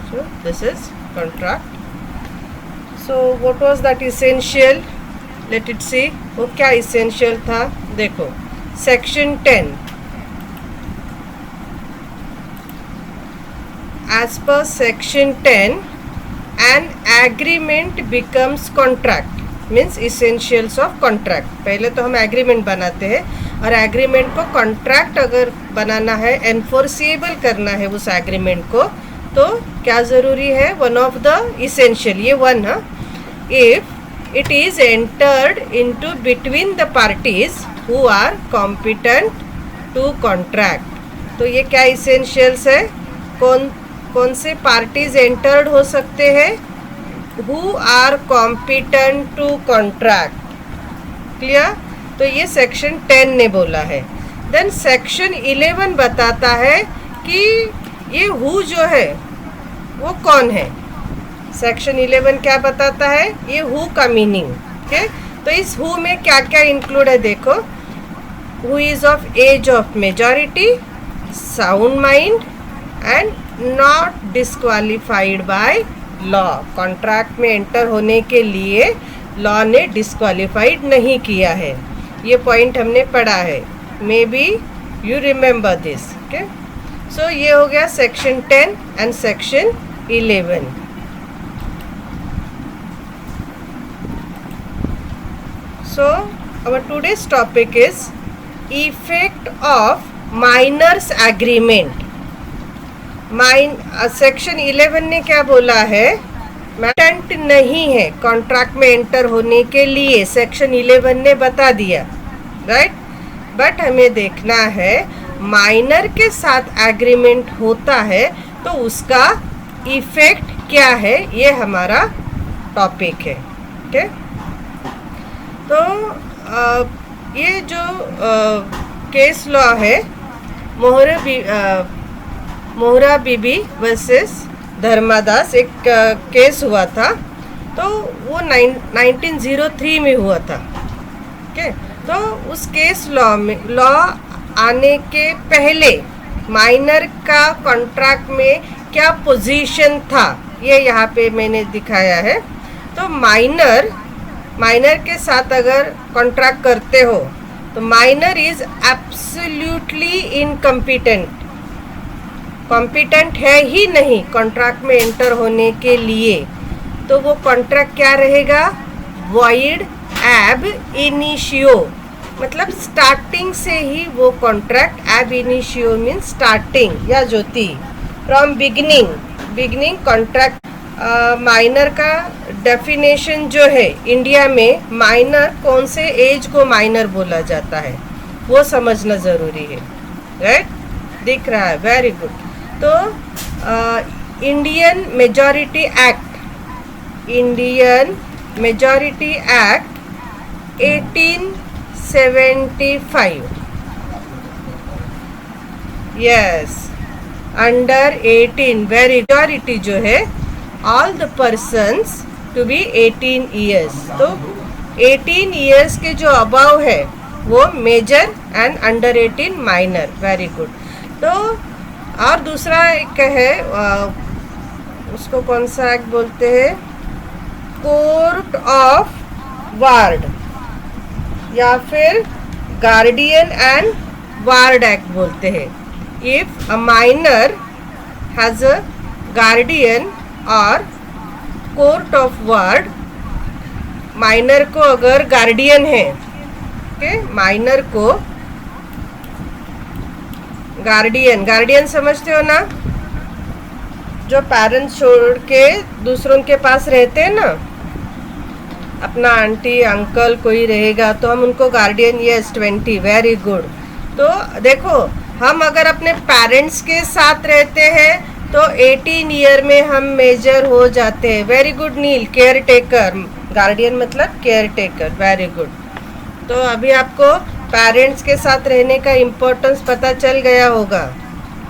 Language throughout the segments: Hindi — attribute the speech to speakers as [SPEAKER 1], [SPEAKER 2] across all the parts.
[SPEAKER 1] So this is contract. So what was that essential? Let it see. वो क्या essential था? देखो section 10. As per section 10, an agreement becomes contract. Means essentials of contract. पहले तो हम एग्रीमेंट बनाते हैं और एग्रीमेंट को कॉन्ट्रैक्ट अगर बनाना है, एनफोर्सिएबल करना है उस एग्रीमेंट को, तो क्या ज़रूरी है? वन ऑफ द इसेंशियल, ये वन है. If it is entered into between the parties who are competent to contract. तो ये क्या इसेंशियल्स है? कौन से पार्टीज एंटर्ड हो सकते हैं? who are competent to contract. Clear? तो ये सेक्शन 10 ने बोला है. देन सेक्शन 11 बताता है कि ये हु जो है वो कौन है. सेक्शन 11 क्या बताता है? ये हु का मीनिंग. ओके, तो इस हु में क्या क्या इंक्लूड है देखो. Who is of age of majority, sound mind and not disqualified by law. Contract में एंटर होने के लिए लॉ ने डिस्क्वालिफाइड नहीं किया है. ये पॉइंट हमने पढ़ा है. Maybe you remember this. Okay, so ये हो गया section 10 and section 11. So our today's topic is effect of minors agreement. Section 11 ने क्या बोला है? कंटेंट नहीं है कॉन्ट्रैक्ट में एंटर होने के लिए. सेक्शन 11 ने बता दिया, राइट. बट हमें देखना है माइनर के साथ एग्रीमेंट होता है तो उसका इफेक्ट क्या है. ये हमारा टॉपिक है. ओके, तो ये जो केस लॉ है, मोहरा बीबी वर्सेस धर्मादास, एक केस हुआ था. तो वो 1903 में हुआ था. ओके, तो उस केस लॉ आने के पहले माइनर का कॉन्ट्रैक्ट में क्या पोजीशन था, ये यहाँ पे मैंने दिखाया है. तो माइनर के साथ अगर कॉन्ट्रैक्ट करते हो तो minor is absolutely incompetent. Competent है ही नहीं कॉन्ट्रैक्ट में एंटर होने के लिए. तो वो कॉन्ट्रैक्ट क्या रहेगा? Void ab initio. मतलब स्टार्टिंग से ही वो कॉन्ट्रैक्ट, एब इनिशियो मीन स्टार्टिंग या ज्योति, फ्रॉम बिगिनिंग कॉन्ट्रैक्ट. माइनर का डेफिनेशन जो है इंडिया में, माइनर कौन से एज को माइनर बोला जाता है वो समझना ज़रूरी है. राइट, दिख रहा है? Very good. तो Indian majority act 1875, yes, under 18 very majority जो है all the persons to be 18 years. तो 18 ईयर्स के जो अबाव है वो major and under 18 minor. Very good. तो और दूसरा एक है, उसको कौन सा एक्ट बोलते हैं? कोर्ट ऑफ वार्ड या फिर गार्डियन एंड वार्ड एक्ट बोलते हैं. If a minor has a guardian और कोर्ट ऑफ वार्ड, माइनर को अगर गार्डियन है, ओके, माइनर को गार्डियन समझते हो ना? जो पेरेंट्स छोड़ के दूसरों के पास रहते हैं ना, अपना आंटी अंकल कोई रहेगा तो हम उनको गार्डियन. Yes, 20, very good. तो देखो, हम अगर अपने पेरेंट्स के साथ रहते हैं तो 18 ईयर में हम मेजर हो जाते हैं. वेरी गुड नील. केयर टेकर, गार्डियन मतलब केयर टेकर. Very good. तो अभी आपको पेरेंट्स के साथ रहने का इम्पोर्टेंस पता चल गया होगा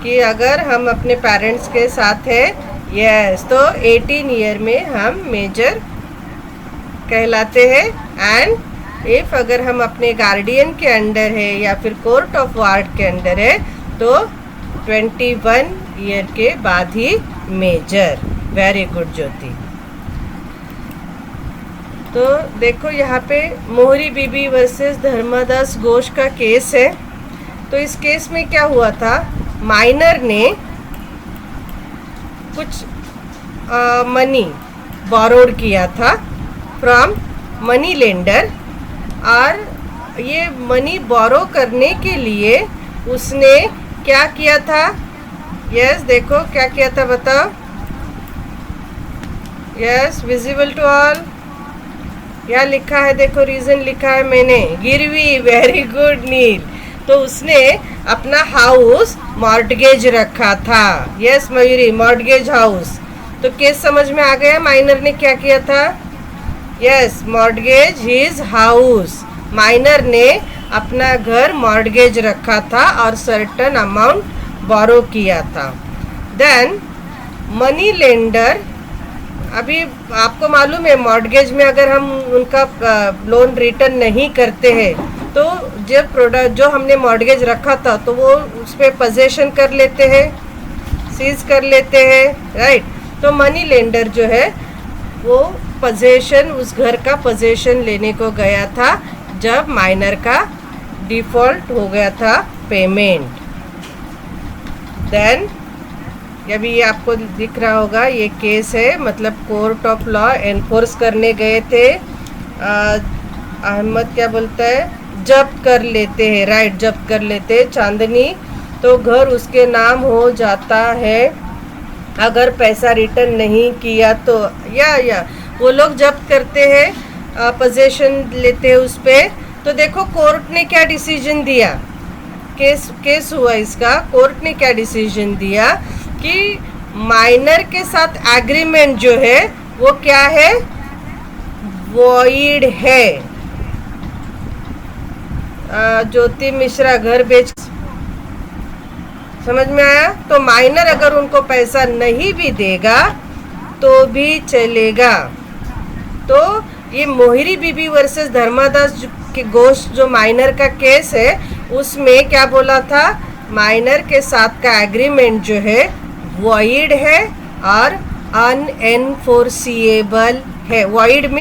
[SPEAKER 1] कि अगर हम अपने पेरेंट्स के साथ हैं, यस, तो 18 ईयर में हम मेजर कहलाते हैं. एंड इफ अगर हम अपने गार्डियन के अंडर है या फिर कोर्ट ऑफ वार्ड के अंडर है तो 21 ईयर के बाद ही मेजर. वेरी गुड ज्योति। तो देखो यहाँ पे मोहरी बीबी वर्सेस धर्मादास घोष का केस है। तो इस केस में क्या हुआ था, माइनर ने कुछ मनी बोरोड किया था फ्रॉम मनी लेंडर, और ये मनी बोरो करने के लिए उसने क्या किया था, यस देखो क्या किया था बताओ, यस विजिबल टू ऑल, यहाँ लिखा है देखो, रीजन लिखा है मैंने, गिरवी, वेरी गुड नील। तो उसने अपना हाउस मॉर्टगेज रखा था, यस मयूरी, मॉर्टगेज हाउस। तो केस समझ में आ गया, माइनर ने क्या किया था, yes mortgage his house, minor ने अपना घर मॉर्टगेज रखा था और सर्टन अमाउंट बोरो किया था। देन मनी लेंडर, अभी आपको मालूम है मॉर्टगेज में अगर हम उनका लोन रिटर्न नहीं करते हैं तो जब प्रोडक्ट जो हमने मॉर्टगेज रखा था तो वो उस पर पोजेशन कर लेते हैं, सीज कर लेते हैं, राइट। तो मनी लेंडर जो है वो पोजेशन, उस घर का पोजेशन लेने को गया था जब माइनर का डिफ़ॉल्ट हो गया था पेमेंट। देन अभी ये आपको दिख रहा होगा, ये केस है, मतलब कोर्ट ऑफ लॉ एनफोर्स करने गए थे, अहमद क्या बोलता है, जब्त कर लेते हैं, राइट, जब्त कर लेते हैं चांदनी, तो घर उसके नाम हो जाता है अगर पैसा रिटर्न नहीं किया तो, या वो लोग जब्त करते हैं, पोजेशन लेते हैं उस पर। तो देखो कोर्ट ने क्या डिसीजन दिया, केस हुआ इसका, कोर्ट ने क्या डिसीजन दिया कि माइनर के साथ एग्रीमेंट जो है वो क्या है, वॉइड है। ज्योति मिश्रा, घर बेच, समझ में आया। तो माइनर अगर उनको पैसा नहीं भी देगा तो भी चलेगा। तो ये मोहिरी बीबी वर्सेस धर्मादास के घोष जो माइनर का केस है उसमें क्या बोला था, माइनर के साथ का एग्रीमेंट जो है वॉइड है और अनएनफोर्सिएबल है। वॉइड में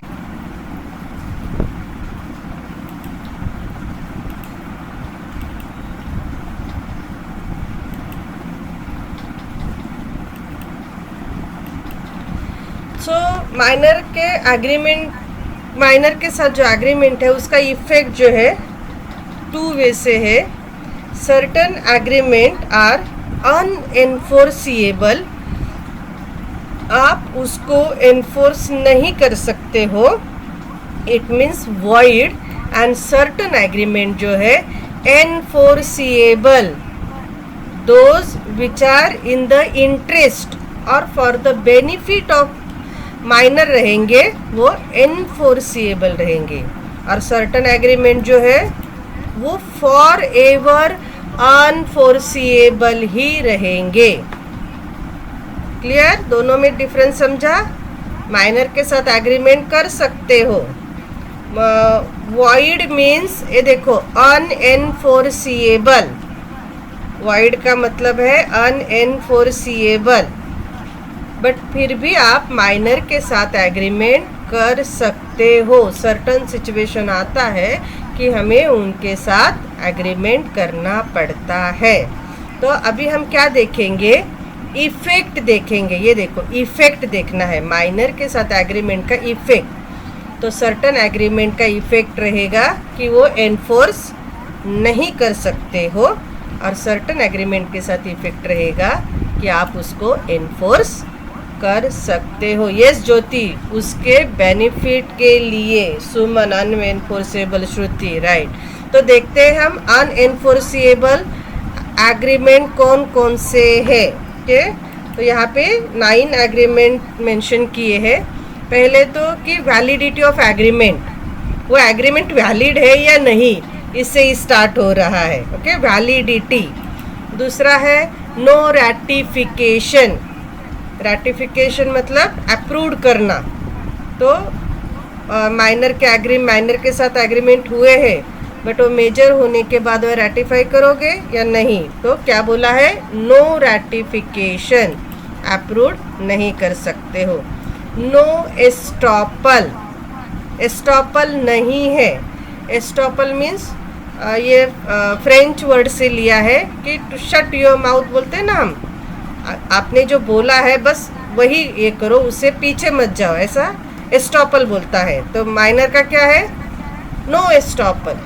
[SPEAKER 1] माइनर के साथ जो एग्रीमेंट है उसका इफेक्ट जो है टू वे से है। सर्टन एग्रीमेंट आर अनएनफोर्सिएबल, आप उसको एनफोर्स नहीं कर सकते हो, it means void, and certain agreement जो है enforceable, those which are in the interest और for the benefit of minor रहेंगे वो एनफोर्सिएबल रहेंगे, और सर्टन एग्रीमेंट जो है वो फॉर एवर अनफोर्सिएबल ही रहेंगे। क्लियर, दोनों में डिफरेंस समझा। माइनर के साथ एग्रीमेंट कर सकते हो, वॉइड मीन्स ये देखो अनएनफोर्सिएबल, वॉइड का मतलब है अनएनफोर्सिएबल, बट फिर भी आप माइनर के साथ एग्रीमेंट कर सकते हो। सर्टन सिचुएशन आता है कि हमें उनके साथ एग्रीमेंट करना पड़ता है। तो अभी हम क्या देखेंगे, इफेक्ट देखेंगे। ये देखो इफेक्ट देखना है, माइनर के साथ एग्रीमेंट का इफेक्ट। तो सर्टन एग्रीमेंट का इफेक्ट रहेगा कि वो एनफोर्स नहीं कर सकते हो, और सर्टन एग्रीमेंट के साथ इफेक्ट रहेगा कि आप उसको एनफोर्स कर सकते हो। यस ज्योति, उसके बेनिफिट के लिए। सुमन, अनएनफोर्सेबल, श्रुति, राइट। तो देखते हैं हम अनएनफोर्सिएबल एग्रीमेंट कौन कौन से है। ओके, तो यहाँ पे 9 एग्रीमेंट मेंशन किए हैं। पहले तो कि वैलिडिटी ऑफ एग्रीमेंट, वो एग्रीमेंट वैलिड है या नहीं, इससे ही स्टार्ट हो रहा है। Okay, validity. दूसरा है नो रैटिफिकेशन, रैटिफिकेशन मतलब अप्रूव करना। तो माइनर के साथ एग्रीमेंट हुए हैं, बट वो मेजर होने के बाद वो रैटिफाई करोगे या नहीं, तो क्या बोला है, नो रैटिफिकेशन। अप्रूव नहीं कर सकते हो। नो एस्टॉपल, एस्टॉपल नहीं है। एस्टॉपल मीन्स ये फ्रेंच वर्ड से लिया है कि टू शट योर माउथ बोलते हैं ना हम। आपने जो बोला है बस वही ये करो, उससे पीछे मत जाओ, ऐसा एस्टॉपल बोलता है। तो माइनर का क्या है? No estoppel.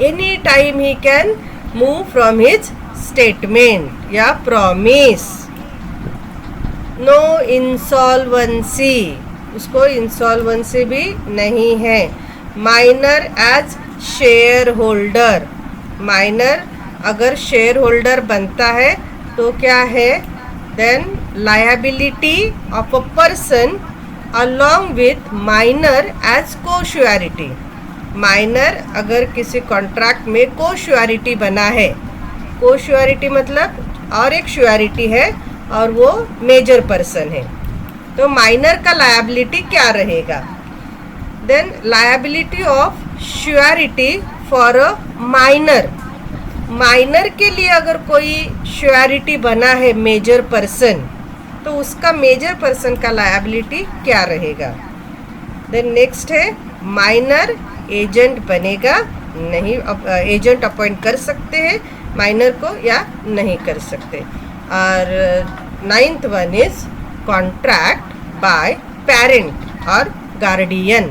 [SPEAKER 1] Any time he can move from his statement या प्रॉमिस। नो इंसॉल्वेंसी, उसको इंसॉल्वेंसी भी नहीं है। Minor as shareholder, minor अगर शेयर होल्डर बनता है तो क्या है? Then liability of a person along with minor as को श्योरिटी। माइनर अगर किसी कॉन्ट्रैक्ट में को श्योरिटी बना है, को श्योरिटी मतलब और एक श्योरिटी है और वो मेजर पर्सन है, तो माइनर का लायबिलिटी क्या रहेगा? Then liability of surety for a minor, minor के लिए अगर कोई श्योरिटी बना है मेजर पर्सन, तो उसका मेजर पर्सन का लायबिलिटी क्या रहेगा? देन नेक्स्ट है माइनर एजेंट बनेगा नहीं, एजेंट अपॉइंट कर सकते हैं माइनर को या नहीं कर सकते। और 9th one is contract by parent और गार्डियन।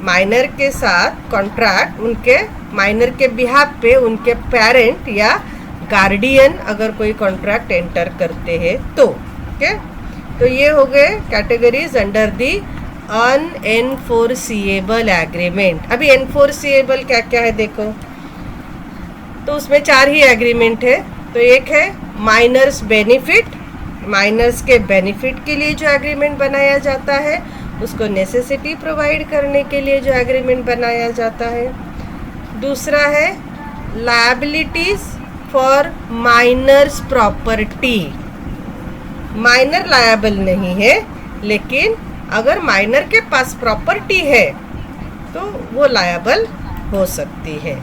[SPEAKER 1] माइनर के साथ कॉन्ट्रैक्ट उनके माइनर के बिहाफ पे उनके पेरेंट या गार्डियन अगर कोई कॉन्ट्रैक्ट एंटर करते हैं तो ओके। तो ये हो गए कैटेगरीज अंडर दी अनएनफोर्सिएबल एग्रीमेंट। अभी एनफोर्सिएबल क्या क्या है देखो, तो उसमें 4 ही एग्रीमेंट है। तो एक है माइनर्स बेनिफिट, माइनर्स के बेनिफिट के लिए जो एग्रीमेंट बनाया जाता है, उसको नेसेसिटी प्रोवाइड करने के लिए जो एग्रीमेंट बनाया जाता है। दूसरा है liabilities for minors property. Minor liable नहीं है, लेकिन अगर माइनर के पास प्रॉपर्टी है तो वो लायबल हो सकती है।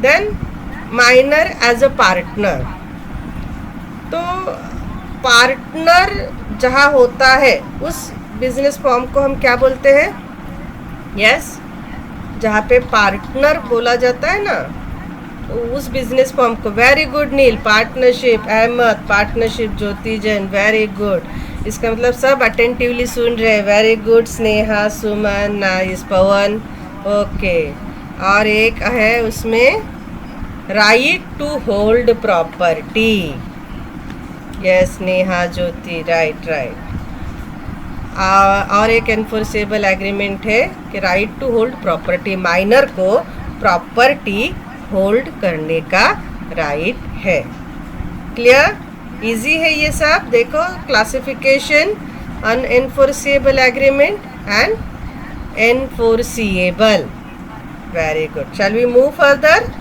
[SPEAKER 1] Then minor as a partner, तो पार्टनर जहाँ होता है उस बिजनेस फॉर्म को हम क्या बोलते हैं? यस, जहाँ पे पार्टनर बोला जाता है ना, तो उस बिजनेस फॉर्म को। Very good Neel, partnership Ahmed, partnership Jyoti Jain, very good. इसका मतलब सब अटेंटिवली सुन रहे हैं। Very good Sneha, Suman, nice, Pawan, okay. और एक है उसमें right to hold property. Yes Sneha, Jyoti, right right. और एक एनफोर्सेबल एग्रीमेंट है कि right to hold property, minor को प्रॉपर्टी होल्ड करने का राइट है। क्लियर? इजी है ये सब। देखो classification, unenforceable agreement and enforceable. Very good. Shall we move further?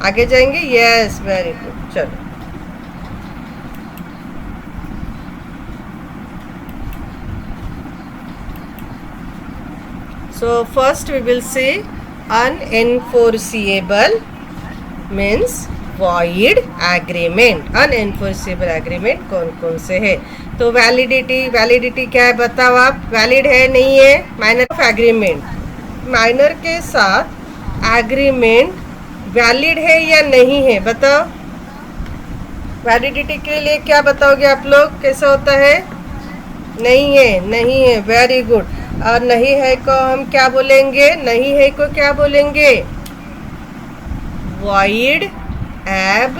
[SPEAKER 1] आगे जाएंगे? Yes, very good. चलो so first we will see unenforceable means void agreement। unenforceable agreement कौन कौन से है? तो वैलिडिटी क्या है बताओ आप? वैलिड है नहीं है? माइनर ऑफ एग्रीमेंट, माइनर के साथ एग्रीमेंट वैलिड है या नहीं है बताओ? वैलिडिटी के लिए क्या बताओगे आप लोग? कैसा होता है? नहीं है, नहीं है, वेरी गुड। और नहीं है को हम क्या बोलेंगे? नहीं है को क्या बोलेंगे? void ab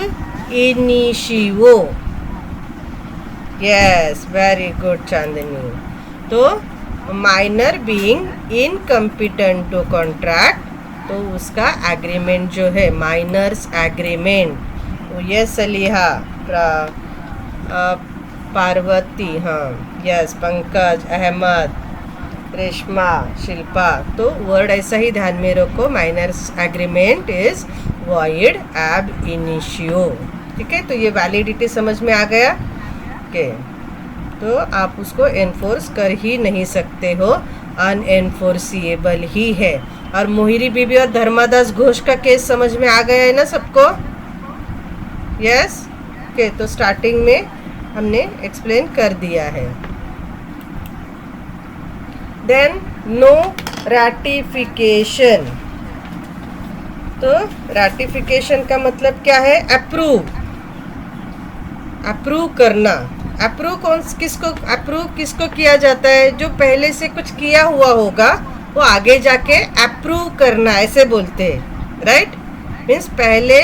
[SPEAKER 1] initio। Yes, very good Chandni. तो minor being incompetent to contract, तो उसका एग्रीमेंट जो है माइनर्स एग्रीमेंट, ये सलीहा, पार्वती, हाँ यस, पंकज, अहमद, रेशमा, शिल्पा, तो वर्ड ऐसा ही ध्यान में रखो। Minors agreement is void ab initio. ठीक है, तो ये वैलिडिटी समझ में आ गया के? तो आप उसको एनफोर्स कर ही नहीं सकते हो, अनएनफोर्सिएबल ही है। और मोहिरी बीबी और धर्मादास घोष का केस समझ में आ गया है ना सबको? यस के। तो स्टार्टिंग में हमने एक्सप्लेन कर दिया है। Then no ratification. तो रैटिफिकेशन का मतलब क्या है? अप्रूव, अप्रूव करना। अप्रूव किसको किया जाता है? जो पहले से कुछ किया हुआ होगा वो आगे जाके अप्रूव करना, ऐसे बोलते हैं, राइट। मीन्स पहले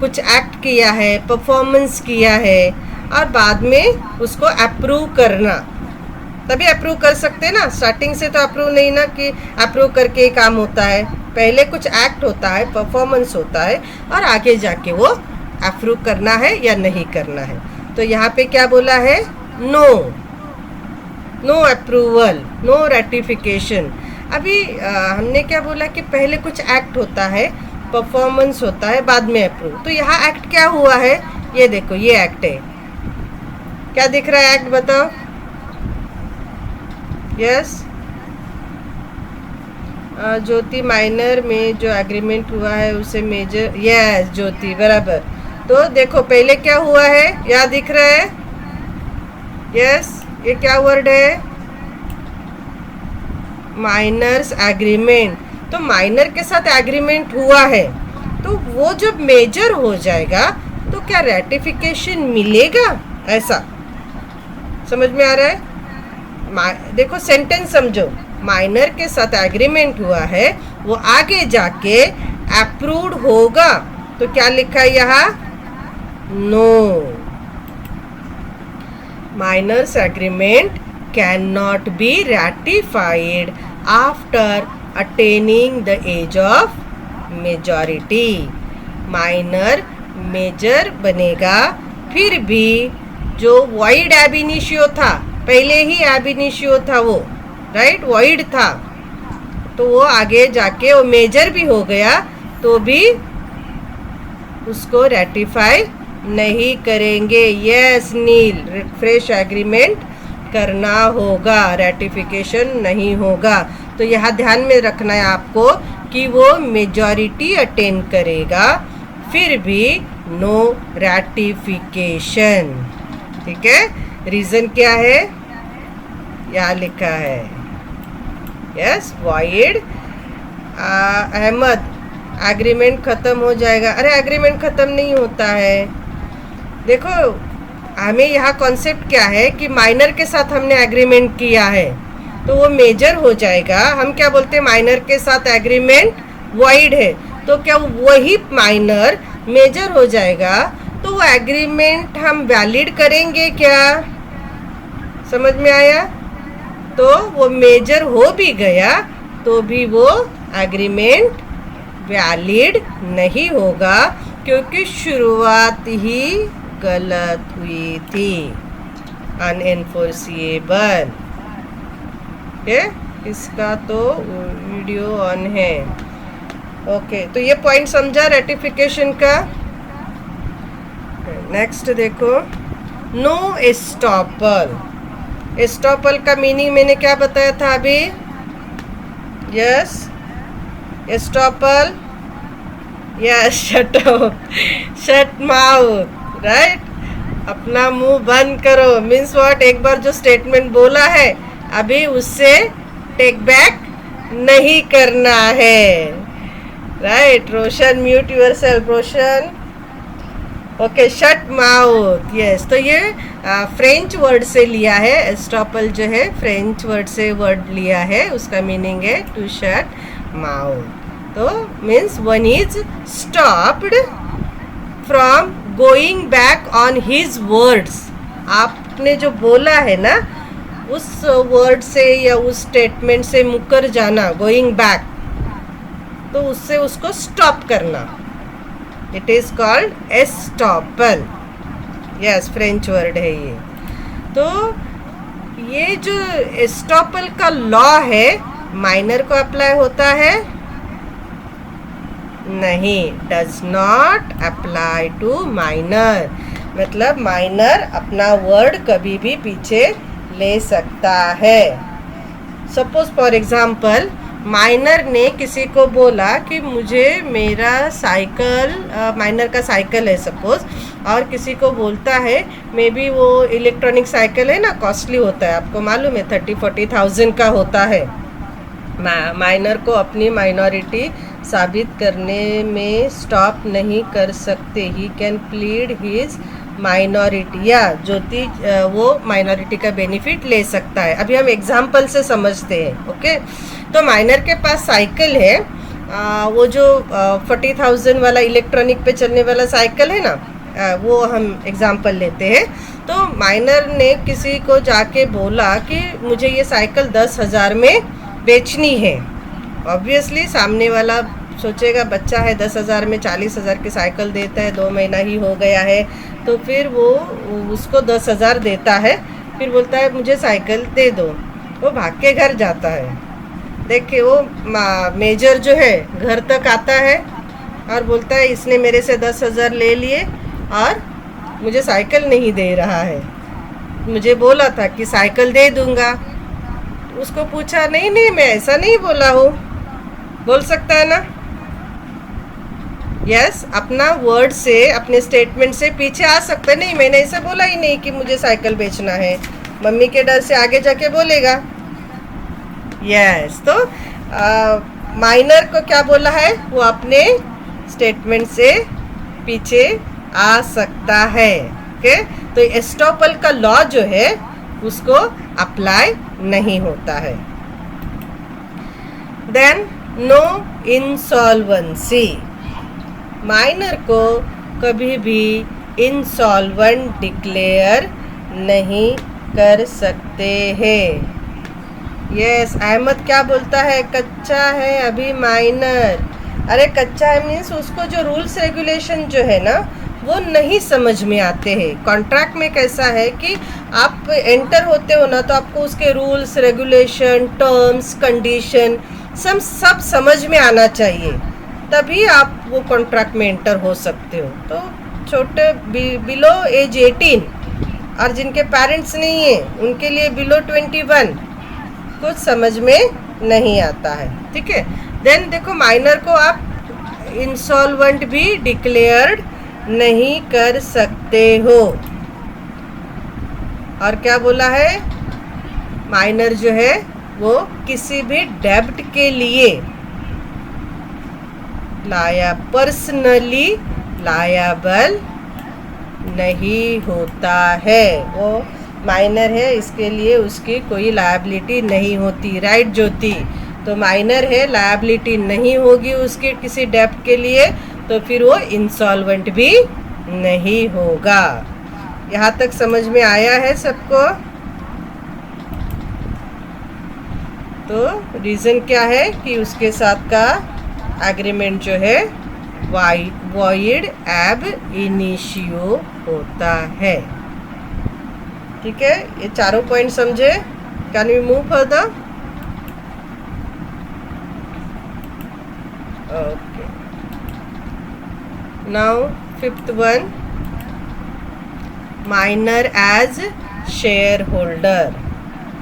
[SPEAKER 1] कुछ एक्ट किया है, परफॉर्मेंस किया है और बाद में उसको अप्रूव करना, तभी अप्रूव कर सकते हैं ना। स्टार्टिंग से तो अप्रूव नहीं ना कि अप्रूव करके ही काम होता है। पहले कुछ एक्ट होता है, परफॉर्मेंस होता है और आगे जाके वो अप्रूव करना है या नहीं करना है। तो यहाँ पे क्या बोला है? No, no approval, no ratification. अभी हमने क्या बोला कि पहले कुछ एक्ट होता है, परफॉर्मेंस होता है, बाद में अप्रूव। तो यहाँ एक्ट क्या हुआ है? ये देखो, ये एक्ट है। क्या दिख रहा है एक्ट? बताओ। यस, ज्योति, माइनर में जो एग्रीमेंट हुआ है उसे मेजर। यस ज्योति, बराबर। तो देखो पहले क्या हुआ है, यहाँ दिख रहा है। यस, ये क्या वर्ड है? Miners agreement. तो माइनर के साथ एग्रीमेंट हुआ है, तो वो जब मेजर हो जाएगा तो क्या रेटिफिकेशन मिलेगा? ऐसा समझ में आ रहा है? देखो सेंटेंस समझो। माइनर के साथ एग्रीमेंट हुआ है, वो आगे जाके अप्रूव्ड होगा। तो क्या लिखा है यहाँ? No, minors agreement can not be ratified after attaining the age of majority. Minor major बनेगा फिर भी जो वॉइड एब इनिशियो था, पहले ही एब इनिशियो था वो, राइट, वॉइड था, तो वो आगे जाके वो मेजर भी हो गया तो भी उसको रेटिफाई नहीं करेंगे। यस नील, फ्रेश एग्रीमेंट करना होगा, रेटिफिकेशन नहीं होगा। तो यहाँ ध्यान में रखना है आपको कि वो मेजॉरिटी अटेन करेगा फिर भी नो रेटिफिकेशन। ठीक है, रीज़न क्या है? यहाँ लिखा है। Yes, void. अहमद, एग्रीमेंट ख़त्म हो जाएगा। अरे एग्रीमेंट ख़त्म नहीं होता है। देखो हमें यहाँ कॉन्सेप्ट क्या है कि माइनर के साथ हमने एग्रीमेंट किया है तो वो मेजर हो जाएगा। हम क्या बोलते हैं? माइनर के साथ एग्रीमेंट वॉइड है, तो क्या वही माइनर मेजर हो जाएगा तो वो एग्रीमेंट हम वैलिड करेंगे क्या? समझ में आया? तो वो मेजर हो भी गया तो भी वो एग्रीमेंट वैलिड नहीं होगा क्योंकि शुरुआत ही गलत हुई थी, अनएनफोर्सिएबल। ओके, इसका तो वीडियो ऑन है। ओके, तो ये पॉइंट समझा रेटिफिकेशन का। नेक्स्ट देखो, नो एस्टॉपल। एस्टॉपल का मीनिंग मैंने क्या बताया था अभी? Yes, estoppel, yes, shut shut mouth, right. अपना मुंह बंद करो मीन्स व्हाट? एक बार जो स्टेटमेंट बोला है अभी उससे टेक बैक नहीं करना है, right. Roshan, mute yourself Roshan. Okay, shut mouth, yes. तो ये फ्रेंच वर्ड से लिया है। एस्टॉपल जो है फ्रेंच वर्ड से वर्ड लिया है, उसका मीनिंग है टू शट माउथ। तो means one is stopped from going back on his words. आपने जो बोला है ना उस वर्ड से या उस स्टेटमेंट से मुकर जाना, गोइंग बैक, तो उससे उसको स्टॉप करना, it is called estoppel. Yes, French word है ये। तो ये जो एस्टॉपल का लॉ है माइनर को अप्लाई होता है? नहीं, does not apply to minor. मतलब माइनर अपना वर्ड कभी भी पीछे ले सकता है। सपोज फॉर एग्जाम्पल माइनर ने किसी को बोला कि मुझे मेरा साइकिल, माइनर का साइकिल है सपोज, और किसी को बोलता है, मे बी वो इलेक्ट्रॉनिक साइकिल है ना, कॉस्टली होता है, आपको मालूम है 30-40,000 का होता है। माइनर को अपनी माइनॉरिटी साबित करने में स्टॉप नहीं कर सकते। He can plead his minority, या ज्योति वो माइनॉरिटी का बेनिफिट ले सकता है। अभी हम एग्जाम्पल से समझते हैं। ओके, तो माइनर के पास साइकिल है, वो जो 40,000 वाला इलेक्ट्रॉनिक पे चलने वाला साइकिल है ना, वो हम एग्जाम्पल लेते हैं। तो माइनर ने किसी को जाके बोला कि मुझे ये साइकिल 10,000 में बेचनी है। ऑब्वियसली सामने वाला सोचेगा बच्चा है, 10,000 में 40,000 की साइकिल देता है, 2 महीना ही हो गया है, तो फिर वो उसको 10,000 देता है, फिर बोलता है मुझे साइकिल दे दो। वो भाग के घर जाता है। देखिए वो मेजर जो है घर तक आता है और बोलता है इसने मेरे से 10,000 ले लिए और मुझे साइकिल नहीं दे रहा है, मुझे बोला था कि साइकिल दे दूंगा। उसको पूछा, नहीं नहीं मैं ऐसा नहीं बोला हूँ, बोल सकता है ना? यस, अपना वर्ड से, अपने स्टेटमेंट से पीछे आ सकता है। नहीं, मैंने ऐसा बोला ही नहीं कि मुझे साइकिल बेचना है, मम्मी के डर से आगे जाके बोलेगा। यस, तो माइनर को क्या बोला है, वो अपने स्टेटमेंट से पीछे आ सकता है। ओके, तो एस्टॉपल का लॉ जो है उसको अप्लाई नहीं होता है। देन नो इंसॉल्वेंसी, माइनर को कभी भी इंसॉल्वेंट डिक्लेयर नहीं कर सकते हैं। यस, अहमद क्या बोलता है, कच्चा है अभी माइनर। अरे कच्चा है मीन्स उसको जो रूल्स रेगुलेशन जो है ना वो नहीं समझ में आते हैं। कॉन्ट्रैक्ट में कैसा है कि आप एंटर होते हो ना, तो आपको उसके रूल्स रेगुलेशन, टर्म्स, कंडीशन सब समझ में आना चाहिए, तभी आप वो कॉन्ट्रैक्ट में एंटर हो सकते हो। तो छोटे बिलो एज 18 और जिनके पेरेंट्स नहीं है उनके लिए बिलो 21 कुछ समझ में नहीं आता है। ठीक है, देन देखो माइनर को आप इंसॉल्वेंट भी डिक्लेयर्ड नहीं कर सकते हो। और क्या बोला है, माइनर जो है वो किसी भी डेब्ट के लिए पर्सनली लायबल नहीं होता है। वो माइनर है, इसके लिए उसकी कोई लायबिलिटी नहीं होती। राइट ज्योति, तो माइनर है, लायबिलिटी नहीं होगी उसकी किसी डेब्ट के लिए, तो फिर वो इंसॉल्वेंट भी नहीं होगा। यहाँ तक समझ में आया है सबको? तो रीज़न क्या है कि उसके साथ का एग्रीमेंट जो है वॉइड एब इनिशियो होता है। ठीक है, ये चारों पॉइंट समझे? Can we move further? Okay, now fifth one, minor as shareholder.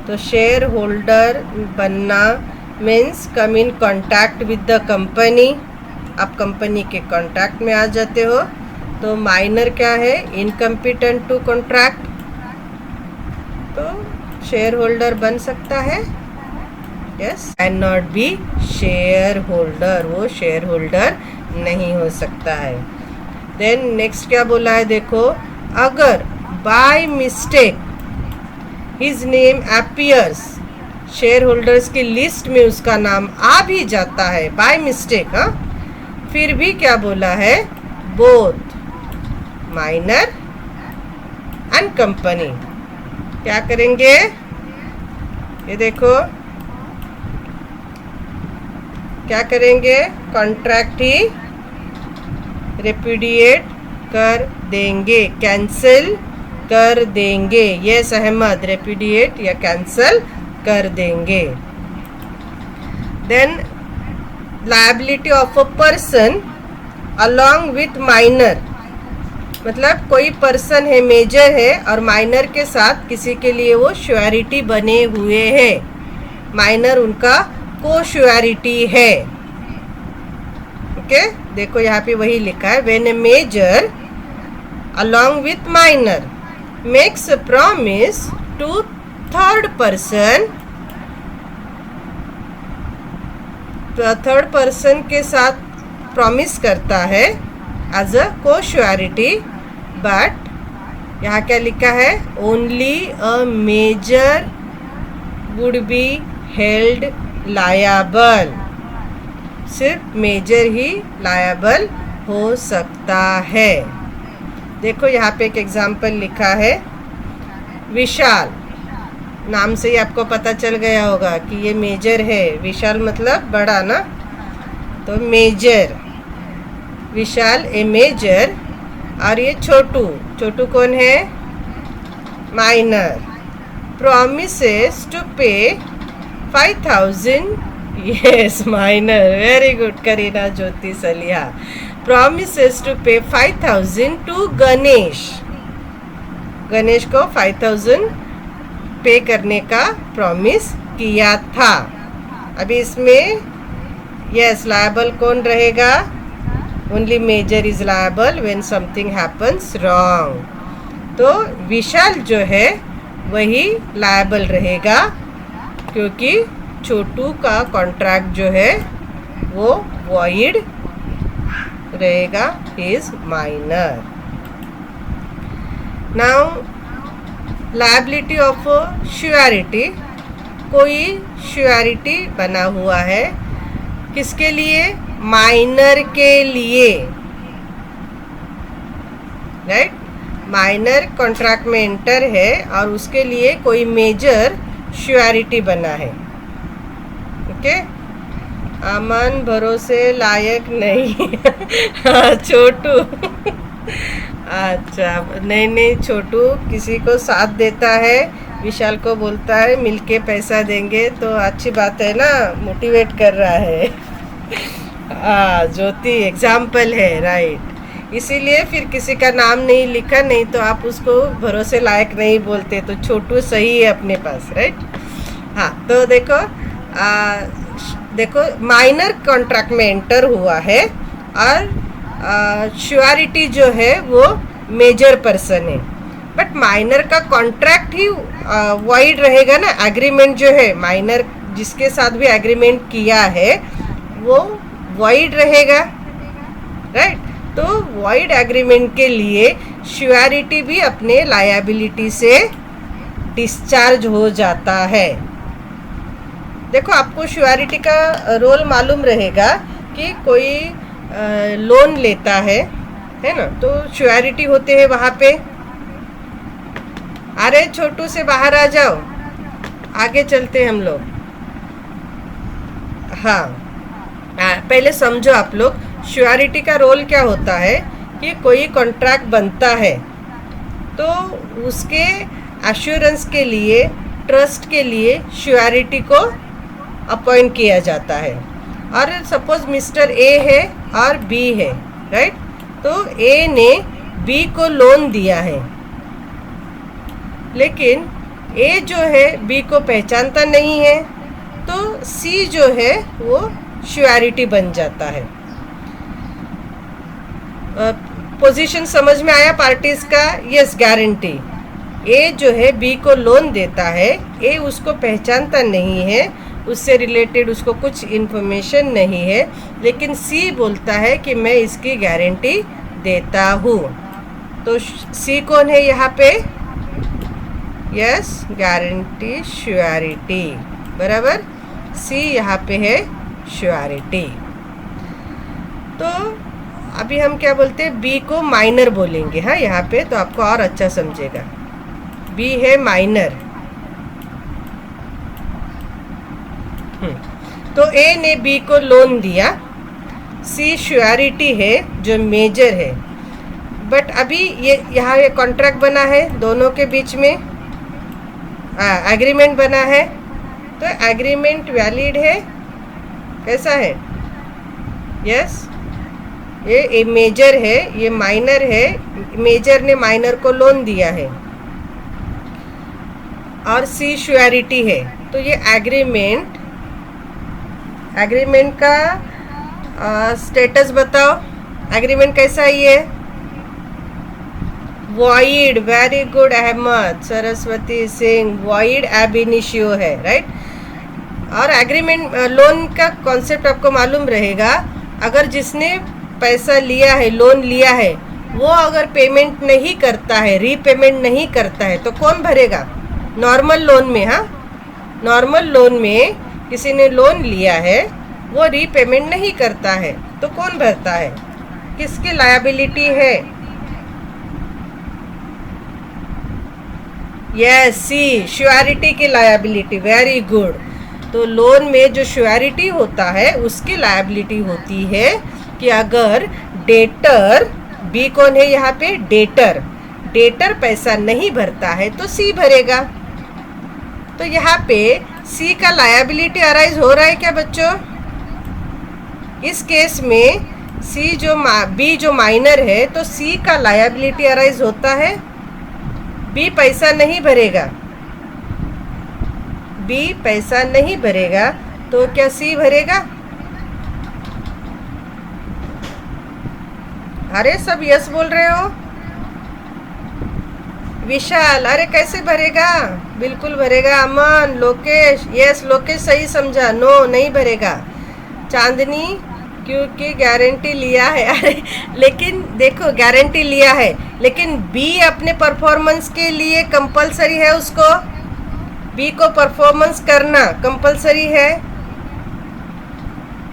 [SPEAKER 1] तो शेयर होल्डर बनना means come in contact with the company. आप कंपनी के कॉन्टैक्ट में आ जाते हो। तो माइनर क्या है, इनकम्पिटेंट टू कॉन्ट्रैक्ट, तो शेयर होल्डर बन सकता है। Yes, can not be shareholder, वो शेयर होल्डर नहीं हो सकता है। देन नेक्स्ट क्या बोला है देखो, अगर by mistake his name appears, share holders की लिस्ट में उसका नाम आ भी जाता है बाय मिस्टेक, हाँ, फिर भी क्या बोला है, बोथ माइनर एंड कंपनी क्या करेंगे, ये देखो क्या करेंगे, कॉन्ट्रैक्ट ही रिपुडिएट कर देंगे, कैंसिल कर देंगे। यस अहमद, रिपुडिएट या कैंसिल कर देंगे। Then liability of a person along with minor, मतलब कोई पर्सन है, मेजर है, और माइनर के साथ किसी के लिए वो श्योरिटी बने हुए हैं। माइनर उनका कोश्योरिटी है। ओके, देखो यहाँ पे वही लिखा है, when a major along with minor makes a promise to third person, third person के साथ प्रॉमिस करता है एज अ कोश्योरिटी, बट यहाँ क्या लिखा है, only a major would be held liable, सिर्फ मेजर ही लायबल हो सकता है। देखो यहाँ पे एक एग्जाम्पल लिखा है, विशाल, नाम से ही आपको पता चल गया होगा कि ये मेजर है, विशाल मतलब बड़ा ना, तो मेजर, विशाल ए मेजर, और ये छोटू, छोटू कौन है, minor, promises to pay 5,000, yes minor, very good Kareena Jyoti Saliya, promises to pay 5,000 to Ganesh, Ganesh को 5,000 पे करने का प्रॉमिस किया था। अभी इसमें यस लायबल कौन रहेगा, only major is liable when something happens wrong, तो विशाल जो है वही लायबल रहेगा, क्योंकि छोटू का कॉन्ट्रैक्ट जो है वो वॉइड रहेगा, is minor. Now liability of surety, कोई श्योरिटी बना हुआ है, किसके लिए, माइनर के लिए, राइट, माइनर कॉन्ट्रैक्ट में एंटर है और उसके लिए कोई मेजर श्योरिटी बना है। ओके, अमन भरोसे लायक नहीं छोटू अच्छा, नहीं छोटू किसी को साथ देता है, विशाल को बोलता है मिलके पैसा देंगे, तो अच्छी बात है ना, मोटिवेट कर रहा है ज्योति एग्जाम्पल है, राइट, इसीलिए फिर किसी का नाम नहीं लिखा, नहीं तो आप उसको भरोसे लायक नहीं बोलते, तो छोटू सही है अपने पास, राइट। हाँ, तो देखो माइनर कॉन्ट्रैक्ट में एंटर हुआ है और श्योरिटी जो है वो मेजर पर्सन है, बट माइनर का कॉन्ट्रैक्ट ही वॉइड रहेगा ना, एग्रीमेंट जो है माइनर जिसके साथ भी एग्रीमेंट किया है वो वॉइड रहेगा, राइट, तो वॉइड एग्रीमेंट के लिए श्योरिटी भी अपने लायबिलिटी से डिस्चार्ज हो जाता है। देखो आपको श्योरिटी का रोल मालूम रहेगा कि कोई लोन लेता है ना, तो श्योरिटी होते हैं वहाँ पे। अरे छोटू से बाहर आ जाओ, आगे चलते हम लोग। हाँ, पहले समझो आप लोग श्योरिटी का रोल क्या होता है, कि कोई कॉन्ट्रैक्ट बनता है तो उसके एश्योरेंस के लिए, ट्रस्ट के लिए श्योरिटी को अपॉइंट किया जाता है। और सपोज मिस्टर ए है और बी है, राइट, तो ए ने बी को लोन दिया है, लेकिन ए जो है बी को पहचानता नहीं है, तो सी जो है वो श्योरिटी बन जाता है। पोजीशन समझ में आया पार्टीज का, यस, गारंटी, ए जो है बी को लोन देता है, ए उसको पहचानता नहीं है, उससे रिलेटेड उसको कुछ इन्फॉर्मेशन नहीं है, लेकिन सी बोलता है कि मैं इसकी गारंटी देता हूँ, तो सी कौन है यहाँ पे, यस, गारंटी श्योरिटी, बराबर, सी यहाँ पे है श्योरिटी। तो अभी हम क्या बोलते हैं, बी को माइनर बोलेंगे, हाँ यहाँ पे, तो आपको और अच्छा समझेगा, बी है माइनर। तो ए ने बी को लोन दिया, सी श्योरिटी है जो मेजर है, बट अभी ये यहाँ ये कॉन्ट्रैक्ट बना है दोनों के बीच में, एग्रीमेंट बना है, तो एग्रीमेंट वैलिड है, कैसा है, यस, ये मेजर है, ये माइनर है, मेजर ने माइनर को लोन दिया है और सी श्योरिटी है, तो ये एग्रीमेंट एग्रीमेंट का स्टेटस बताओ, एग्रीमेंट कैसा है ये? Void, very good Ahmed, Saraswati Singh, void ab initio है, राइट। और एग्रीमेंट लोन का कॉन्सेप्ट आपको मालूम रहेगा, अगर जिसने पैसा लिया है, लोन लिया है, वो अगर पेमेंट नहीं करता है, रीपेमेंट नहीं करता है, तो कौन भरेगा? नॉर्मल लोन में, हाँ, नॉर्मल लोन में किसी ने लोन लिया है, वो रीपेमेंट नहीं करता है, तो कौन भरता है? किसकी लायबिलिटी है? यस, सी, श्योरिटी की लायबिलिटी, वेरी गुड। तो लोन में जो श्योरिटी होता है उसकी लायबिलिटी होती है कि अगर डेटर, बी कौन है यहाँ पे? डेटर, डेटर पैसा नहीं भरता है तो सी भरेगा। तो यहाँ पे सी का लायबिलिटी अराइज हो रहा है क्या बच्चों? इस केस में सी जो बी जो माइनर है, तो सी का लायबिलिटी अराइज होता है। बी पैसा नहीं भरेगा, बी पैसा नहीं भरेगा, तो क्या सी भरेगा? अरे सब यस बोल रहे हो। विशाल, अरे कैसे भरेगा? बिल्कुल भरेगा। अमन, लोकेश, यस लोकेश सही समझा, नो नहीं भरेगा। चांदनी, क्योंकि गारंटी लिया है। अरे लेकिन देखो, गारंटी लिया है, लेकिन बी अपने परफॉर्मेंस के लिए कंपलसरी है, उसको बी को परफॉर्मेंस करना कंपलसरी है।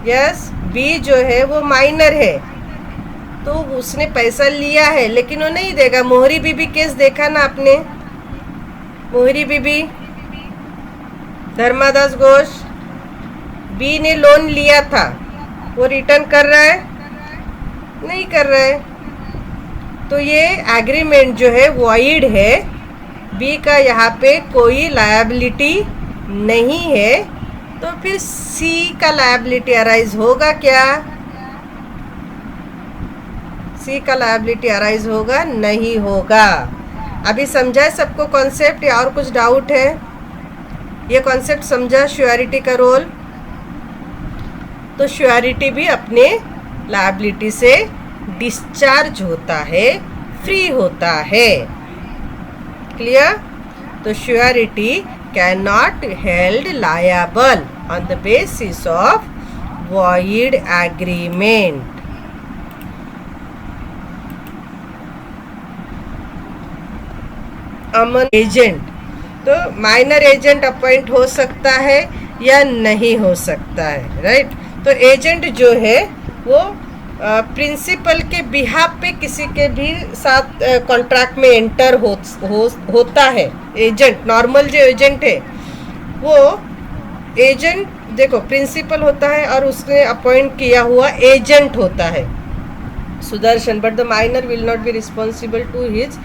[SPEAKER 1] यस, बी जो है वो माइनर है, तो उसने पैसा लिया है लेकिन वो नहीं देगा। मोहरी बीबी केस देखा ना आपने? मोहरी बीबी, धर्मादास घोष, बी ने लोन लिया था, वो रिटर्न कर रहा है? नहीं कर रहा है। तो ये एग्रीमेंट जो है वॉइड है, बी का यहाँ पे कोई लायबिलिटी नहीं है, तो फिर सी का लायबिलिटी अराइज होगा क्या? सी का लायबिलिटी अराइज होगा? नहीं होगा। अभी समझा है सबको कॉन्सेप्ट या और कुछ डाउट है? ये कॉन्सेप्ट समझा श्योरिटी का रोल? तो श्योरिटी भी अपने लायबिलिटी से डिस्चार्ज होता है, फ्री होता है। क्लियर? तो surety can not held liable on the basis of void agreement. Aman, agent, तो माइनर एजेंट अपॉइंट हो सकता है या नहीं हो सकता है, राइट। तो एजेंट जो है वो प्रिंसिपल के बिहाफ पे किसी के भी साथ कॉन्ट्रैक्ट में एंटर होता है। एजेंट, नॉर्मल जो एजेंट है वो एजेंट, देखो प्रिंसिपल होता है और उसने अपॉइंट किया हुआ एजेंट होता है Sudarshan, but the minor will not be responsible to his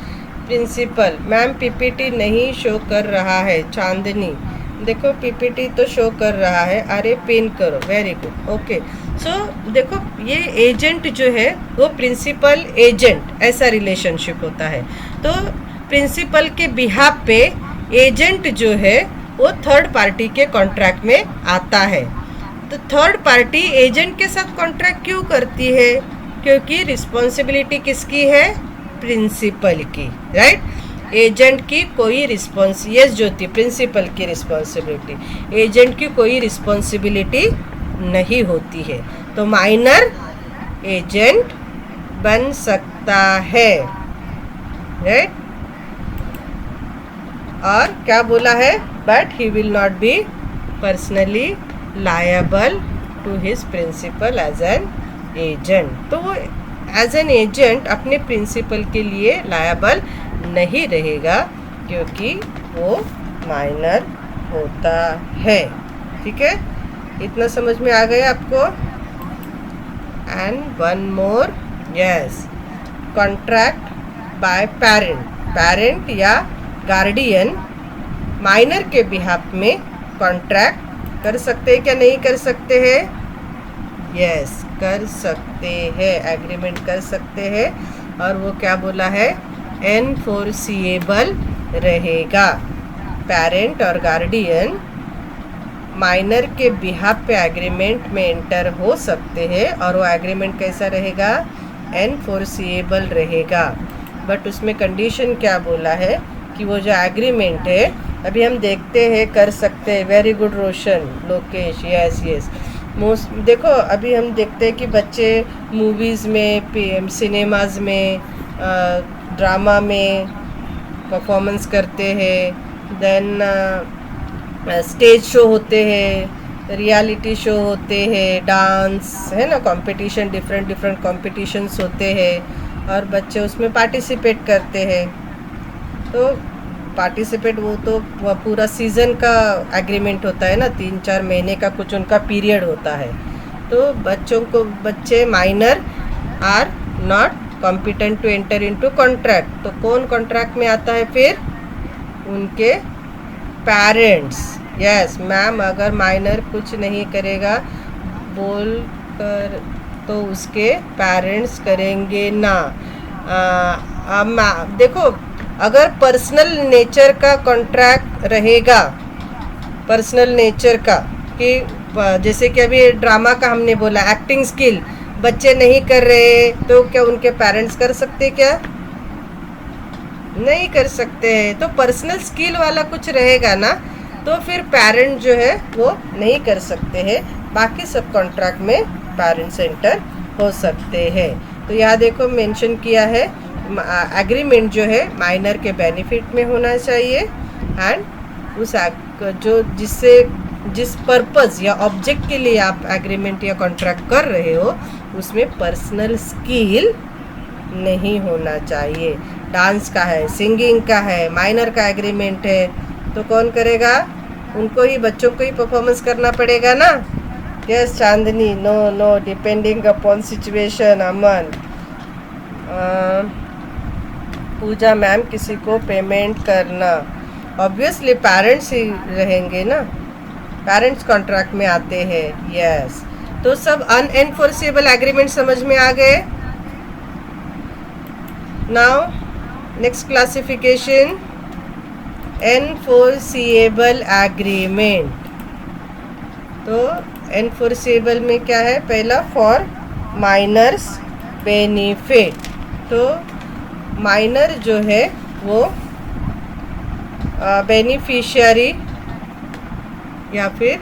[SPEAKER 1] principal. Ma'am PPT नहीं शो कर रहा है। चांदनी, देखो पीपीटी तो शो कर रहा है, अरे पिन करो, वेरी गुड, ओके। सो देखो ये एजेंट जो है वो प्रिंसिपल एजेंट ऐसा रिलेशनशिप होता है। तो प्रिंसिपल के बिहाफ पे एजेंट जो है वो थर्ड पार्टी के कॉन्ट्रैक्ट में आता है। तो थर्ड पार्टी एजेंट के साथ कॉन्ट्रैक्ट क्यों करती है? क्योंकि रिस्पॉन्सिबिलिटी किसकी है? प्रिंसिपल की, राइट। एजेंट की कोई रिस्पॉन्स, यस ज्योति, प्रिंसिपल की रिस्पॉन्सिबिलिटी, एजेंट की कोई रिस्पॉन्सिबिलिटी नहीं होती है। तो माइनर एजेंट बन सकता है, राइट। और क्या बोला है? But he will not be personally liable to his principal as an agent. तो वो एज एन एजेंट अपने प्रिंसिपल के लिए लायबल नहीं रहेगा क्योंकि वो माइनर होता है। ठीक है, इतना समझ में आ गया आपको? And one more, yes, contract by parent, parent या गार्डियन माइनर के बिहाफ में कॉन्ट्रैक्ट कर सकते हैं क्या नहीं कर सकते हैं? यस, कर सकते हैं, एग्रीमेंट कर सकते हैं। और वो क्या बोला है? एनफोर्सिएबल रहेगा। पेरेंट और गार्डियन माइनर के बिहाफ पे एग्रीमेंट में एंटर हो सकते हैं, और वो एग्रीमेंट कैसा रहेगा, एनफोर्सिएबल रहेगा। बट उसमें कंडीशन क्या बोला है कि वो जो एग्रीमेंट है, अभी हम देखते हैं, कर सकते हैं। वेरी गुड रोशन, लोकेश, यस यस। मोस्ट देखो, अभी हम देखते हैं कि बच्चे मूवीज़ में, सिनेमाज में, ड्रामा में परफॉर्मेंस करते हैं, देन स्टेज शो होते हैं, रियलिटी शो होते हैं, डांस है ना, कंपटीशन, डिफरेंट डिफरेंट कॉम्पिटिशन्स होते हैं, और बच्चे उसमें पार्टिसिपेट करते हैं। तो पार्टिसिपेट, वो तो पूरा सीज़न का एग्रीमेंट होता है ना, 3-4 महीने का कुछ उनका पीरियड होता है। तो बच्चे minor are not competent to enter into contract. तो कौन कॉन्ट्रैक्ट में आता है फिर, उनके पेरेंट्स। यस मैम, अगर माइनर कुछ नहीं करेगा बोल कर तो उसके पेरेंट्स करेंगे ना। देखो, अगर पर्सनल नेचर का कॉन्ट्रैक्ट रहेगा, पर्सनल नेचर का, कि जैसे कि अभी ड्रामा का हमने बोला, एक्टिंग स्किल बच्चे नहीं कर रहे, तो क्या उनके पेरेंट्स कर सकते, क्या नहीं कर सकते हैं। तो पर्सनल स्किल वाला कुछ रहेगा ना, तो फिर पेरेंट जो है वो नहीं कर सकते हैं। बाकी सब कॉन्ट्रैक्ट में पेरेंट्स एंटर हो सकते हैं। तो यहाँ देखो मेंशन किया है, एग्रीमेंट जो है माइनर के बेनिफिट में होना चाहिए, एंड उस जिस पर्पस या ऑब्जेक्ट के लिए आप एग्रीमेंट या कॉन्ट्रैक्ट कर रहे हो, उसमें पर्सनल स्किल नहीं होना चाहिए। डांस का है, सिंगिंग का है, माइनर का एग्रीमेंट है, तो कौन करेगा, उनको ही, बच्चों को ही परफॉर्मेंस करना पड़ेगा ना। Yes Chandni, no no, depending upon situation. Aman, Pooja ma'am, किसी को पेमेंट करना, ऑब्वियसली पेरेंट्स ही रहेंगे ना, पेरेंट्स कॉन्ट्रैक्ट में आते हैं। यस, तो सब अनएनफोर्सेबल एग्रीमेंट समझ में आ गए। Now next classification, enforceable agreement. तो एनफोर्सिएबल में क्या है, पहला फॉर माइनर्स बेनिफिट। तो माइनर जो है वो बेनिफिशियरी या फिर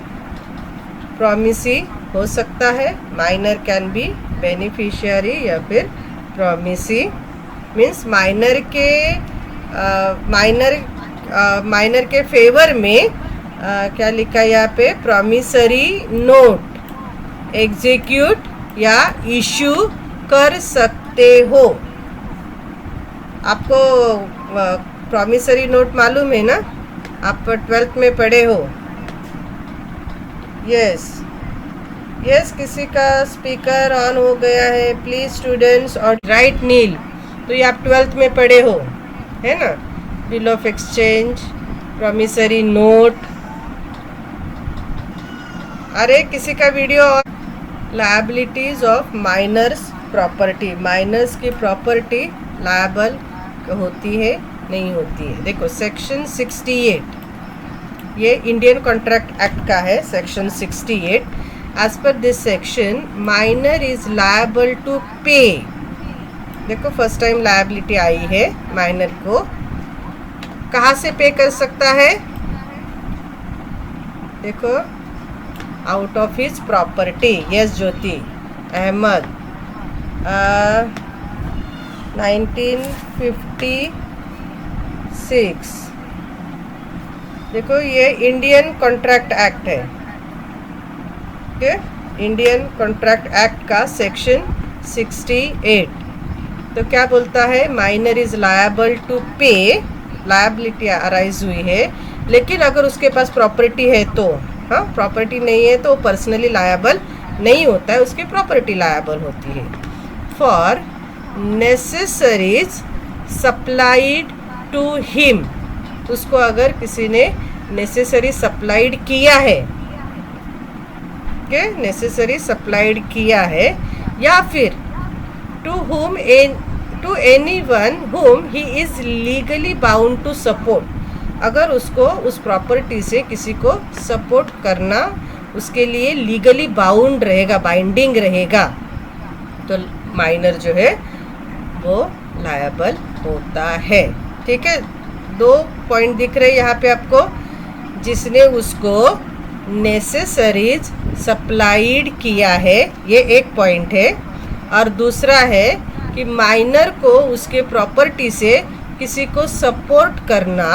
[SPEAKER 1] प्रॉमिसी हो सकता है। माइनर कैन बी बेनिफिशियरी या फिर प्रॉमिसी। मीन्स माइनर के फेवर में क्या लिखा है यहाँ पे, प्रॉमिसरी नोट एग्जीक्यूट या इशू कर सकते हो। आपको प्रॉमिसरी नोट मालूम है ना, आप 12th में पढ़े हो। यस यस, किसी का स्पीकर ऑन हो गया है, प्लीज स्टूडेंट्स, और राइट नील, तो ये आप 12th में पढ़े हो, है ना, bill of exchange, promissory note. अरे किसी का video, liabilities of minors property, minors की प्रॉपर्टी लायबल होती है नहीं होती है। देखो सेक्शन 68, ये इंडियन कॉन्ट्रैक्ट एक्ट का है, section 68। As per this section minor is liable to pay. देखो फर्स्ट टाइम लायबिलिटी आई है, माइनर को कहाँ से पे कर सकता है, देखो out of his property. Yes Jyoti Ahmed, 1956। देखो ये इंडियन कॉन्ट्रैक्ट एक्ट है, ओके, इंडियन कॉन्ट्रैक्ट एक्ट का सेक्शन 68। तो क्या बोलता है, minor is liable to pay, liability arise हुई है, लेकिन अगर उसके पास प्रॉपर्टी है तो, हाँ, प्रॉपर्टी नहीं है तो पर्सनली लायबल नहीं होता है, उसकी प्रॉपर्टी लायबल होती है। For necessaries supplied to him, उसको अगर किसी ने नेसेसरी सप्लाइड किया है, ओके, नेसेसरी सप्लाइड किया है, या फिर to anyone whom he is legally bound to support, अगर उसको उस प्रॉपर्टी से किसी को सपोर्ट करना उसके लिए लीगली बाउंड रहेगा, बाइंडिंग रहेगा, तो माइनर जो है वो लायबल होता है। ठीक है, 2 पॉइंट दिख रहे हैं यहाँ पे आपको। जिसने उसको नेसेसरीज सप्लाइड किया है, ये एक पॉइंट है। और दूसरा है कि माइनर को उसके प्रॉपर्टी से किसी को सपोर्ट करना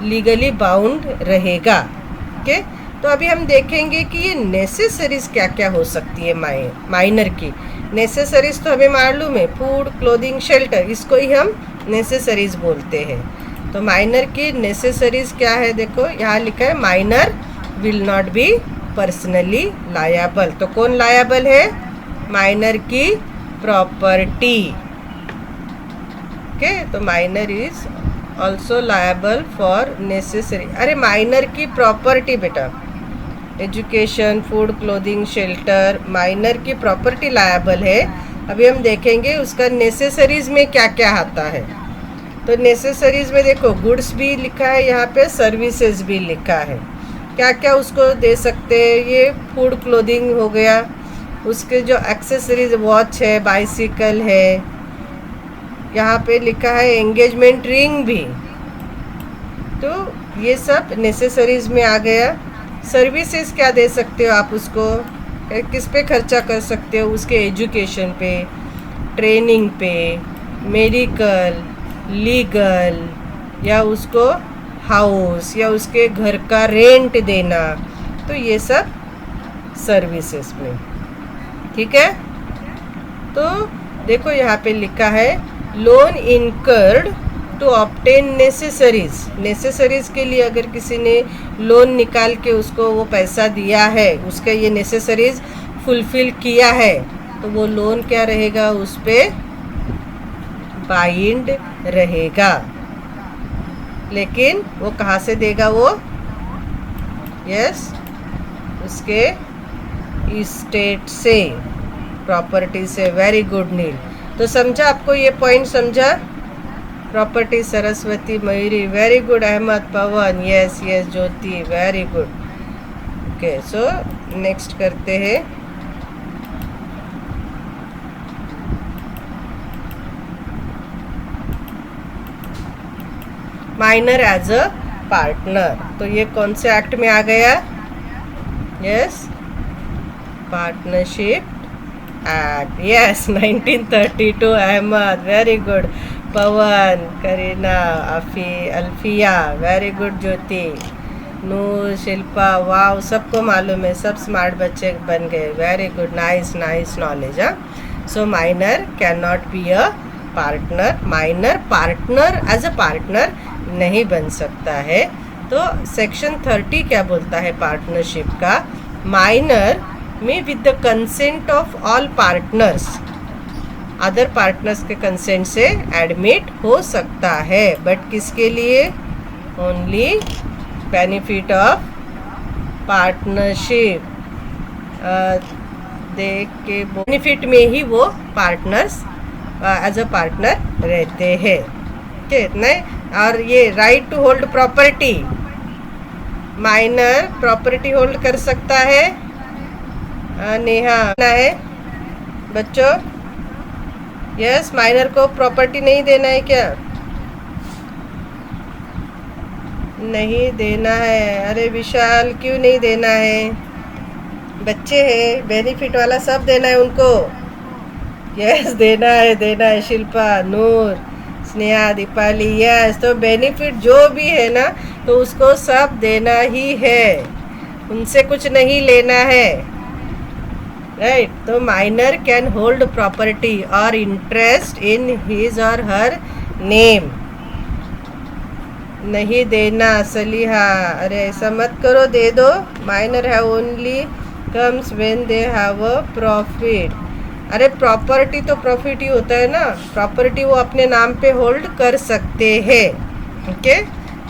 [SPEAKER 1] लीगली बाउंड रहेगा। ओके, तो अभी हम देखेंगे कि ये नेसेसरीज क्या क्या हो सकती है माइनर की। नेसेसरीज तो हमें मालूम है, फूड, क्लोथिंग, शेल्टर, इसको ही हम नेसेसरीज बोलते हैं। तो माइनर की नेसेसरीज क्या है, देखो यहाँ लिखा है minor will not be personally liable. तो कौन लायबल है? माइनर की प्रॉपर्टी। ओके, तो minor is also liable for necessary. अरे माइनर की प्रॉपर्टी बेटा, education, food, clothing, shelter, minor की प्रॉपर्टी लायबल है। अभी हम देखेंगे उसका नेसेसरीज में क्या क्या आता है। तो नेसेसरीज में देखो गुड्स भी लिखा है यहाँ पे, सर्विसेज भी लिखा है। क्या क्या उसको दे सकते हैं, ये फूड, क्लोथिंग हो गया, उसके जो एक्सेसरीज, वॉच है, बाइसिकल है, यहाँ पे लिखा है एंगेजमेंट रिंग भी। तो ये सब नेसेसरीज में आ गया। सर्विसेज क्या दे सकते हो आप उसको, किस पे खर्चा कर सकते हो? उसके एजुकेशन पे, ट्रेनिंग पे, मेडिकल, लीगल, या उसको हाउस या उसके घर का रेंट देना, तो ये सब सर्विसेज में। ठीक है, तो देखो यहाँ पे लिखा है loan incurred to obtain necessaries. Necessaries के लिए अगर किसी ने लोन निकाल के उसको वो पैसा दिया है, उसका ये नेसेसरीज फुलफिल किया है, तो वो लोन क्या रहेगा, उस पर बाइंड रहेगा। लेकिन वो कहाँ से देगा वो? यस, उसके इस्टेट से, प्रॉपर्टी से। Very good Neel. तो समझा आपको ये पॉइंट समझा? Property, Saraswati, Mayuri, very good. Ahmed, Pawan, yes yes, Jyoti, very good. Okay, so next करते हैं। Minor as a partner. तो ये कौन से एक्ट में आ गया? Yes, partnership act. Yes, 1932। Ahmed, very good. Pawan, Kareena, Alfiya, very good. Jyoti, Noor, Shilpa, wow, सबको मालूम है, सब स्मार्ट बच्चे बन गए। Very good, nice nice knowledge. So minor can not be a partner. Minor partner as a partner नहीं बन सकता है। तो सेक्शन 30 क्या बोलता है पार्टनरशिप का? माइनर में with the consent of all partners, other partners के कंसेंट से एडमिट हो सकता है, बट किसके लिए? Only benefit of partnership. देख के बेनिफिट में ही वो पार्टनर्स एज अ पार्टनर रहते हैं। ठीक नहीं? और ये right to hold property, minor property hold कर सकता है। नेहा है बच्चों? यस, माइनर को प्रॉपर्टी नहीं देना है क्या? नहीं देना है। अरे विशाल, क्यों नहीं देना है? बच्चे हैं, बेनिफिट वाला सब देना है उनको। यस, देना है, देना है। शिल्पा, नूर, स्नेहा, दीपाली, यस। तो बेनिफिट जो भी है ना, तो उसको सब देना ही है, उनसे कुछ नहीं लेना है। राइट, तो माइनर कैन होल्ड प्रॉपर्टी और इंटरेस्ट इन हिज और हर नेम। नहीं देना सलीहा, अरे ऐसा मत करो, दे दो। माइनर है only comes when they have a profit. अरे प्रॉपर्टी तो प्रॉफिट ही होता है ना, प्रॉपर्टी वो अपने नाम पे होल्ड कर सकते हैं। ओके,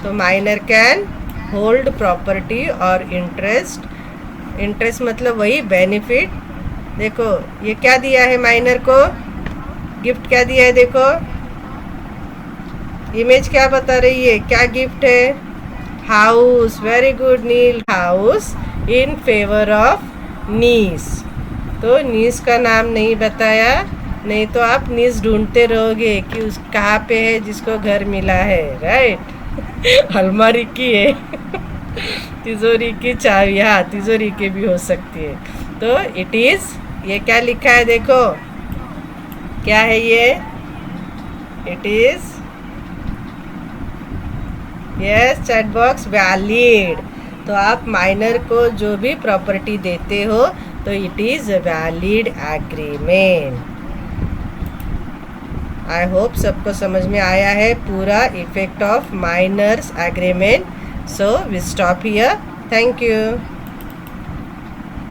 [SPEAKER 1] तो माइनर कैन होल्ड प्रॉपर्टी और इंटरेस्ट। इंटरेस्ट मतलब वही बेनिफिट। देखो ये क्या दिया है माइनर को, गिफ्ट क्या दिया है, देखो इमेज क्या बता रही है, क्या गिफ्ट है? House, very good Neel, house in favour of niece. तो नीस का नाम नहीं बताया, नहीं तो आप नीस ढूंढते रहोगे कि उस कहाँ पे है जिसको घर मिला है, राइट। अलमारी की है। तिजोरी की चाबी, हाँ तिजोरी की भी हो सकती है। तो इट इज, ये क्या लिखा है देखो, क्या है ये, it is, yes chat box, valid. तो आप माइनर को जो भी प्रॉपर्टी देते हो तो it is valid agreement. I hope सबको समझ में आया है पूरा effect of minors agreement. So we stop here, thank you.